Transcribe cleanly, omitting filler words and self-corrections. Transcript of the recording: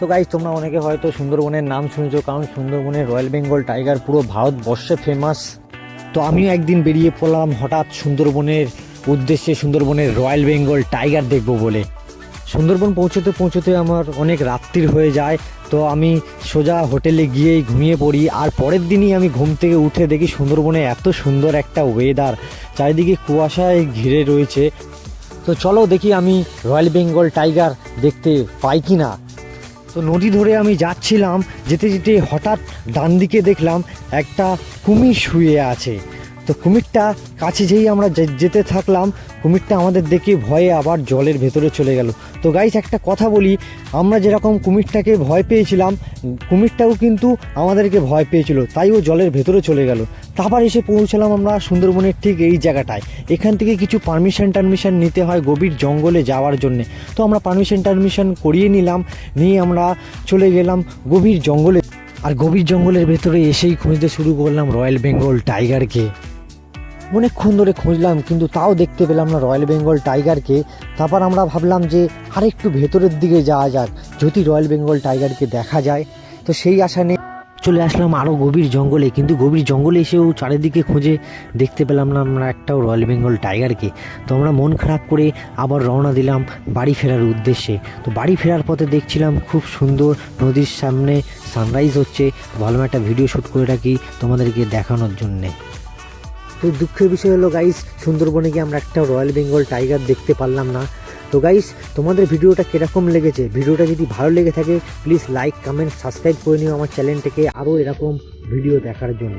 তো গাইস তোমরা অনেকে হয়তো সুন্দরবনের নাম শুনেছো, কারণ সুন্দরবনের রয়্যাল বেঙ্গল টাইগার পুরো ভারতবর্ষে ফেমাস। তো আমিও একদিন বেরিয়ে পড়লাম হঠাৎ সুন্দরবনের উদ্দেশ্যে, সুন্দরবনের রয়্যাল বেঙ্গল টাইগার দেখবো বলে। সুন্দরবন পৌঁছতে পৌঁছতে আমার অনেক রাত্রির হয়ে যায়, তো আমি সোজা হোটেলে গিয়েই ঘুমিয়ে পড়ি। আর পরের দিনই আমি ঘুম থেকে উঠে দেখি সুন্দরবনে এত সুন্দর একটা ওয়েদার, চারিদিকে কুয়াশায় ঘিরে রয়েছে। তো চলো দেখি আমি রয়্যাল বেঙ্গল টাইগার দেখতে পাই কি না। তো নদী ধরে আমি যাচ্ছিলাম, যেতে যেতে হঠাৎ ডান দিকে দেখলাম একটা কুমির শুয়ে আছে। তো কুমিরটা কাছে যেই আমরা যেতে থাকলাম, কুমিরটা আমাদের দেখে ভয়ে আবার জলের ভেতরে চলে গেল। তো গাইস একটা কথা বলি, আমরা যেরকম কুমিরটাকে ভয় পেয়েছিলাম, কুমিরটাও কিন্তু আমাদেরকে ভয় পেয়েছিল, তাই ও জলের ভেতরে চলে গেল। তারপর এসে পৌঁছলাম আমরা সুন্দরবনের ঠিক এই জায়গাটায়। এখান থেকে কিছু পারমিশন নিতে হয় গভীর জঙ্গলে যাওয়ার জন্যে। তো আমরা পারমিশন করিয়ে নিলাম, নিয়ে আমরা চলে গেলাম গভীর জঙ্গলে। আর গভীর জঙ্গলের ভেতরে এসেই খুঁজতে শুরু করলাম রয়্যাল বেঙ্গল টাইগারকে। অনেকক্ষণ ধরে খুঁজলাম কিন্তু তাও দেখতে পেলাম না রয়্যাল বেঙ্গল টাইগারকে। তারপর আমরা ভাবলাম যে আরেকটু ভেতরের দিকে যাওয়া যাক, যদি রয়্যাল বেঙ্গল টাইগারকে দেখা যায়। তো সেই আশা নিয়ে চলে আসলাম আরও গভীর জঙ্গলে, কিন্তু গভীর জঙ্গলে এসেও চারিদিকে খুঁজে দেখতে পেলাম না আমরা একটাও রয়্যাল বেঙ্গল টাইগারকে। তো আমরা মন খারাপ করে আবার রওনা দিলাম বাড়ি ফেরার উদ্দেশ্যে। তো বাড়ি ফেরার পথে দেখছিলাম খুব সুন্দর নদীর সামনে সানরাইজ হচ্ছে, ভালো একটা ভিডিও শ্যুট করে রাখি তোমাদেরকে দেখানোর জন্যে। তো দুঃখের বিষয় হলো গাইস, সুন্দরবনে গিয়ে আমরা একটা রয়্যাল বেঙ্গল টাইগার দেখতে পারলাম না। তো গাইস তোমাদের ভিডিওটা কীরকম লেগেছে? ভিডিওটা যদি ভালো লেগে থাকে প্লিজ লাইক, কমেন্ট, সাবস্ক্রাইব করে নিও আমার চ্যানেলটাকে আরও এরকম ভিডিও দেখার জন্য।